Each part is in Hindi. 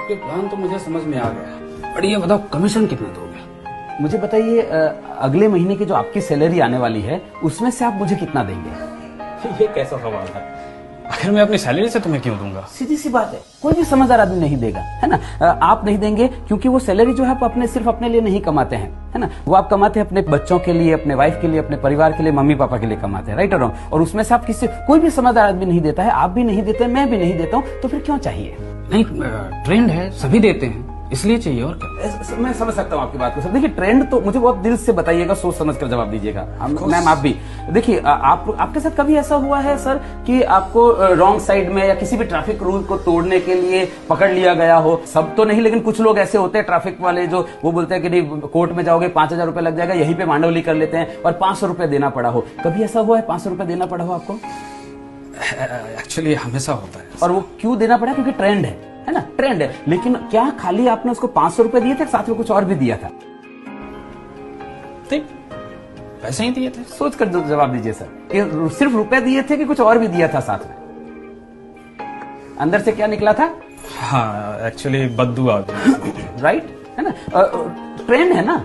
आपके प्लान तो मुझे समझ में आ गया, पर ये बताओ कमीशन कितना दोगे? मुझे बताइए, अगले महीने की जो आपकी सैलरी आने वाली है उसमें से आप मुझे कितना देंगे? ये कैसा सवाल है? आखिर मैं अपनी सैलरी से तुम्हें क्यों दूंगा? सीधी सी बात है, कोई भी समझदार आदमी नहीं देगा, है ना। आप नहीं देंगे क्योंकि वो सैलरी जो है आप सिर्फ अपने लिए नहीं कमाते हैं, है ना। वो आप कमाते हैं अपने बच्चों के लिए, अपने वाइफ के लिए, अपने परिवार के लिए, मम्मी पापा के लिए कमाते हैं, राइट और रॉन्ग। और उसमें से आप कोई भी समझदार आदमी नहीं देता है, आप भी नहीं देते, मैं भी नहीं देता हूँ, तो फिर क्यों चाहिए? नहीं, ट्रेंड है, सभी देते हैं, इसलिए चाहिए। और क्या? मैं समझ सकता हूँ आपकी बात को सर। देखिए, ट्रेंड तो मुझे बहुत दिल से बताइएगा, सोच समझ कर जवाब दीजिएगा। मैम आप भी देखिए, आपके साथ कभी ऐसा हुआ है सर कि आपको रॉन्ग साइड में या किसी भी ट्रैफिक रूल को तोड़ने के लिए पकड़ लिया गया हो? सब तो नहीं, लेकिन कुछ लोग ऐसे होते हैं ट्रैफिक वाले जो वो बोलते हैं कि नहीं कोर्ट में जाओगे 5,000 रुपए लग जाएगा, यहीं पे मांडवली कर लेते हैं और 500 रुपए देना पड़ा हो। कभी ऐसा हुआ है 500 रुपए देना पड़ा हो आपको? एक्चुअली हमेशा होता है। और वो क्यों देना पड़ा? क्योंकि ट्रेंड है ना, ट्रेंड है। लेकिन क्या खाली आपने उसको 500 रुपए दिए थे, साथ में कुछ और भी दिया था? पैसे ही दिए थे। सोच कर जवाब दीजिए सर, कि सिर्फ रुपए दिए थे कि कुछ और भी दिया था साथ में? अंदर से क्या निकला था? हाँ, एक्चुअली बद्दुआ। राइट, है ना। ट्रेंड है ना,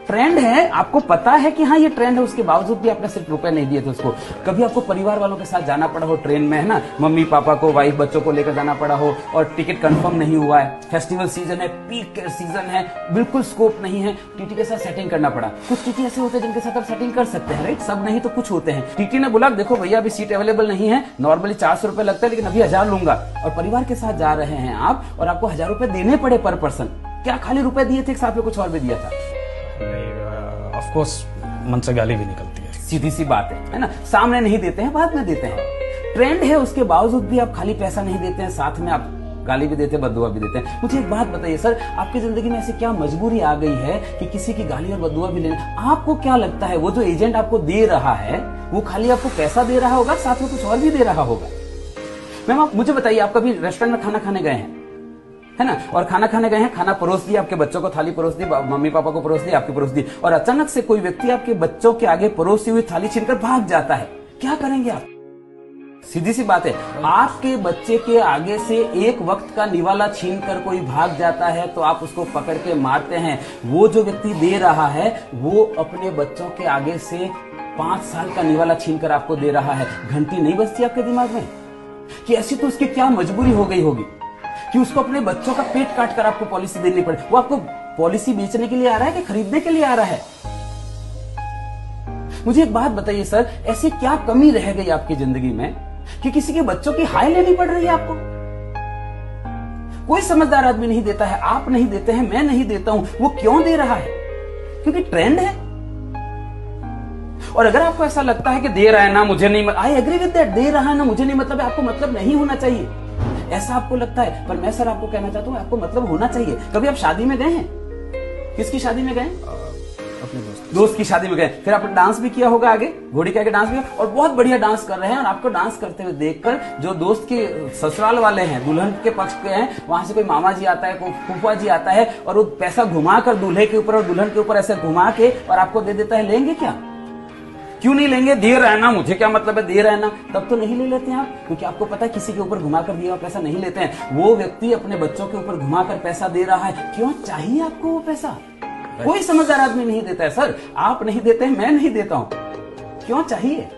ट्रेंड है, आपको पता है कि हाँ ये ट्रेंड है, उसके बावजूद भी आपने सिर्फ रुपए नहीं दिए थे उसको। कभी आपको परिवार वालों के साथ जाना पड़ा हो ट्रेन में, है ना, मम्मी पापा को, वाइफ बच्चों को लेकर जाना पड़ा हो और टिकट कंफर्म नहीं हुआ है, फेस्टिवल सीजन है, पीक सीजन है, बिल्कुल स्कोप नहीं है, टीटी के साथ सेटिंग करना पड़ा। कुछ टीटी ऐसे होते हैं जिनके साथ आप सेटिंग कर सकते हैं, राइट, सब नहीं तो कुछ होते हैं। टीटी ने बोला देखो भैया अभी सीट अवेलेबल नहीं है, नॉर्मली 400 रुपए लगता है लेकिन अभी 1000 लूंगा, और परिवार के साथ जा रहे हैं आप और आपको 1000 रुपए देने पड़े पर पर्सन। क्या खाली रुपए दिए थे, साथ में कुछ और भी दिया था? ऑफ कोर्स मन से गाली भी निकलती है। सीधी सी बात है ना। सामने नहीं देते हैं, बाद में देते हैं। ट्रेंड है, उसके बावजूद भी आप खाली पैसा नहीं देते हैं, साथ में आप गाली भी देते हैं, बद्दुआ भी देते हैं। मुझे एक बात बताइए सर, आपकी जिंदगी में ऐसी क्या मजबूरी आ गई है कि किसी की गाली और बद्दुआ भी लेना? आपको क्या लगता है वो जो एजेंट आपको दे रहा है वो खाली आपको पैसा दे रहा होगा, साथ में कुछ और भी दे रहा होगा? मैम आप मुझे बताइए, आप कभी रेस्टोरेंट में खाना खाने गए हैं, है ना, और खाना खाने गए हैं, खाना परोस दिया, आपके बच्चों को थाली परोस दी, मम्मी पापा को परोस दी, आपकी परोस दी, और अचानक से कोई व्यक्ति आपके बच्चों के आगे परोसी हुई थाली छीनकर भाग जाता है, क्या करेंगे आप? सीधी सी बात है, आपके बच्चे के आगे से एक वक्त का निवाला छीनकर कोई भाग जाता है तो आप उसको पकड़ के मारते हैं। वो जो व्यक्ति दे रहा है वो अपने बच्चों के आगे से 5 साल का निवाला छीनकर आपको दे रहा है। घंटी नहीं बजती आपके दिमाग में कि ऐसी तो उसकी क्या मजबूरी हो गई होगी कि उसको अपने बच्चों का पेट काट कर आपको पॉलिसी देनी पड़े? वो आपको पॉलिसी बेचने के लिए आ रहा है कि खरीदने के लिए आ रहा है? मुझे एक बात बताइए सर, ऐसी क्या कमी रह गई आपकी जिंदगी में कि किसी के बच्चों की हाय लेनी पड़ रही है आपको? कोई समझदार आदमी नहीं देता है, आप नहीं देते हैं, मैं नहीं देता हूं। वो क्यों दे रहा है? क्योंकि ट्रेंड है। और अगर आपको ऐसा लगता है कि दे रहा है ना मुझे नहीं, आई एग्री विद दैट, दे रहा है ना मुझे नहीं मतलब है, आपको मतलब नहीं होना चाहिए, ऐसा आपको लगता है। पर मैं सर आपको कहना चाहता हूं आपको मतलब होना चाहिए। कभी आप शादी में गए हैं? किसकी शादी में गए? अपने दोस्त की शादी में गए, फिर आपने डांस भी किया होगा, आगे घोड़ी के आगे डांस भी, और बहुत बढ़िया डांस कर रहे हैं, और आपको डांस करते हुए देखकर जो दोस्त के ससुराल वाले हैं, दुल्हन के पक्ष के हैं, वहां से कोई मामा जी आता है, कोई फूफा जी आता है, और वो पैसा घुमाकर दूल्हे के ऊपर और दुल्हन के ऊपर ऐसे घुमा के और आपको दे देता है, लेंगे क्या? क्यों नहीं लेंगे? दे रहा है ना, मुझे क्या मतलब है, दे रहा है ना, तब तो नहीं ले लेते हैं आप, क्योंकि आपको पता है किसी के ऊपर घुमाकर दिया हुआ पैसा नहीं लेते हैं। वो व्यक्ति अपने बच्चों के ऊपर घुमाकर पैसा दे रहा है, क्यों चाहिए आपको वो पैसा? कोई समझदार आदमी नहीं देता है सर, आप नहीं देते हैं, मैं नहीं देता हूं, क्यों चाहिए?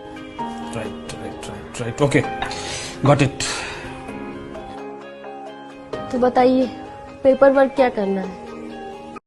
Right, okay, got it. तो बताइए पेपर वर्क क्या करना है?